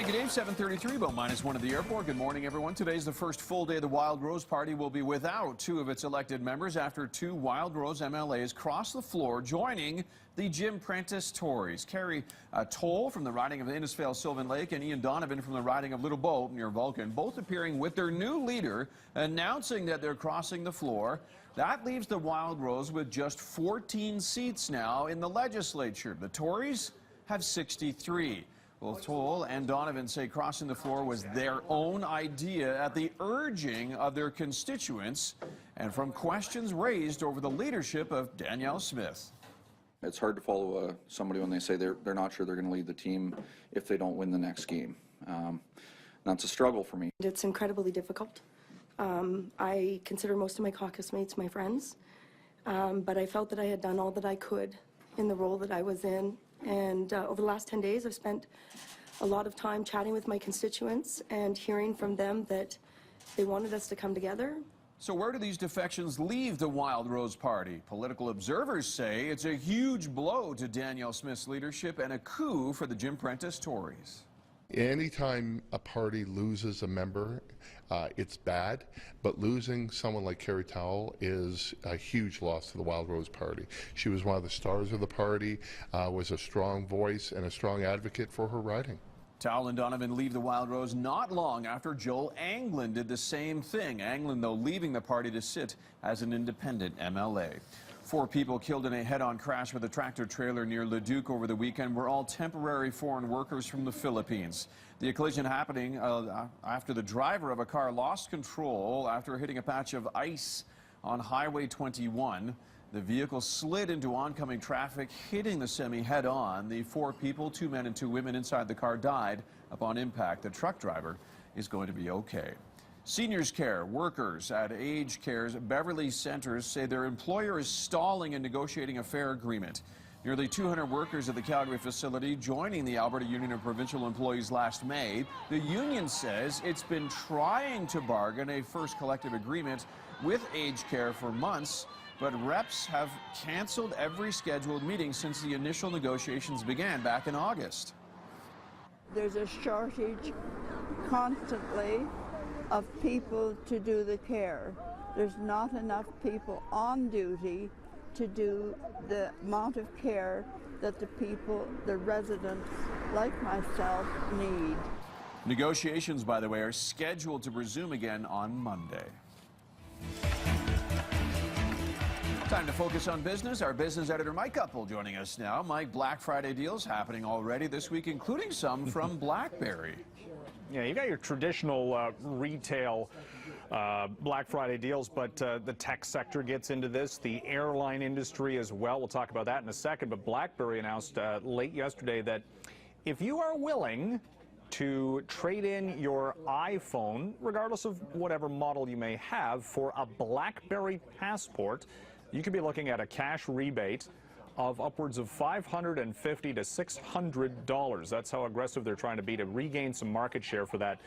Thank you, Dave. 7:33, about -1 at the airport. Good morning, everyone. Today's the first full day the Wild Rose Party will be without two of its elected members after two Wild Rose MLAs cross the floor, joining the Jim Prentice Tories. Carrie Toll from the riding of Innisfail-Sylvan Lake and Ian Donovan from the riding of Little Boat near Vulcan, both appearing with their new leader, announcing that they're crossing the floor. That leaves the Wild Rose with just 14 seats now in the legislature. The Tories have 63. Both Toll and Donovan say crossing the floor was their own idea at the urging of their constituents and from questions raised over the leadership of Danielle Smith. It's hard to follow somebody when they say they're not sure they're going to lead the team if they don't win the next game. That's a struggle for me. It's incredibly difficult. I consider most of my caucus mates my friends, but I felt that I had done all that I could in the role that I was in. And over the last 10 days, I've spent a lot of time chatting with my constituents and hearing from them that they wanted us to come together. So where do these defections leave the Wild Rose Party? Political observers say it's a huge blow to Danielle Smith's leadership and a coup for the Jim Prentice Tories. Anytime a party loses a member, it's bad, but losing someone like Carrie Toll is a huge loss to the Wild Rose Party. She was one of the stars of the party, was a strong voice and a strong advocate for her riding. Toll and Donovan leave the Wild Rose not long after Joel Anglin did the same thing. Anglin, though, leaving the party to sit as an independent MLA. 4 people killed in a head-on crash with a tractor-trailer near Leduc over the weekend were all temporary foreign workers from the Philippines. The collision happening after the driver of a car lost control after hitting a patch of ice on Highway 21. The vehicle slid into oncoming traffic, hitting the semi head-on. The 4 people, 2 men and 2 women inside the car, died upon impact. The truck driver is going to be okay. Seniors care workers at Aged Care's Beverly Centers say their employer is stalling in negotiating a fair agreement. Nearly 200 workers at the Calgary facility joining the Alberta Union of Provincial Employees last May. The union says it's been trying to bargain a first collective agreement with Aged Care for months, but reps have canceled every scheduled meeting since the initial negotiations began back in August. There's a shortage constantly of people to do the care. There's not enough people on duty to do the amount of care that the people, the residents like myself, need. Negotiations, by the way, are scheduled to resume again on Monday. Time to focus on business. Our business editor, Mike Uppel, joining us now. Mike, Black Friday deals happening already this week, including some from BlackBerry. Yeah, you got your traditional retail Black Friday deals, but the tech sector gets into this, the airline industry as well. We'll talk about that in a second, but BlackBerry announced late yesterday that if you are willing to trade in your iPhone, regardless of whatever model you may have, for a BlackBerry passport, you could be looking at a cash rebate of upwards of $550 to $600. That's how aggressive they're trying to be to regain some market share for that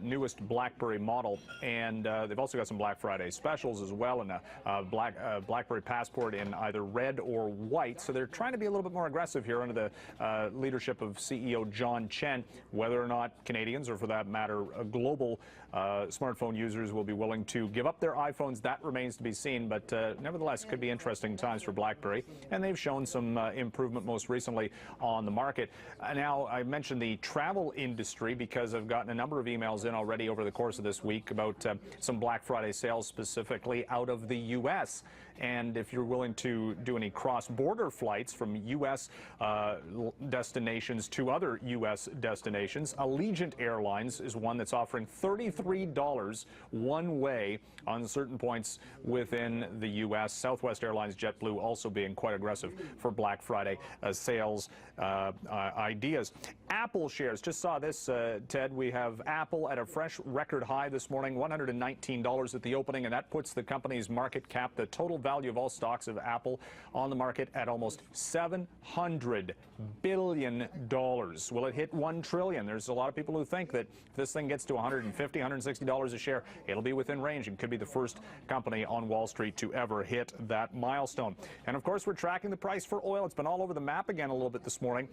newest BlackBerry model. And they've also got some Black Friday specials as well, and a BlackBerry passport in either red or white. So they're trying to be a little bit more aggressive here under the leadership of CEO John Chen. Whether or not Canadians, or for that matter, global smartphone users will be willing to give up their iPhones, that remains to be seen. But nevertheless, it could be interesting times for BlackBerry. And they've shown some improvement most recently on the market. Now, I mentioned the travel industry because I've gotten a number of emails in already over the course of this week about some Black Friday sales specifically out of the U.S. And if you're willing to do any cross-border flights from U.S. destinations to other U.S. destinations, Allegiant Airlines is one that's offering $33 one way on certain points within the U.S. Southwest Airlines, JetBlue also being quite aggressive for Black Friday sales ideas. Apple shares, just saw this, Ted. We have Apple at a fresh record high this morning, $119 at the opening, and that puts the company's market cap, the total value value of all stocks of Apple on the market at almost $700 billion. Will it hit $1 trillion? There's a lot of people who think that if this thing gets to $150, $160 a share, it'll be within range and could be the first company on Wall Street to ever hit that milestone. And of course, we're tracking the price for oil. It's been all over the map again a little bit this morning.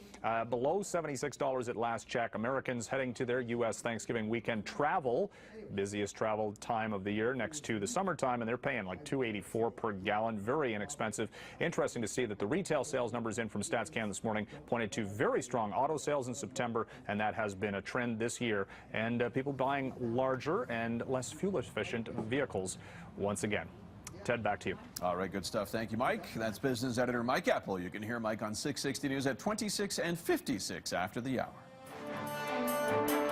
Below $76 at last check. Americans heading to their U.S. Thanksgiving weekend travel, busiest travel time of the year next to the summertime, and they're paying like $2.84 per gallon. Very inexpensive. Interesting to see that the retail sales numbers in from StatsCan this morning pointed to very strong auto sales in September, and that has been a trend this year. And people buying larger and less fuel-efficient vehicles once again. Ted, back to you. All right, good stuff. Thank you, Mike. That's business editor Mike Apple. You can hear Mike on 660 News at 26 and 56 after the hour.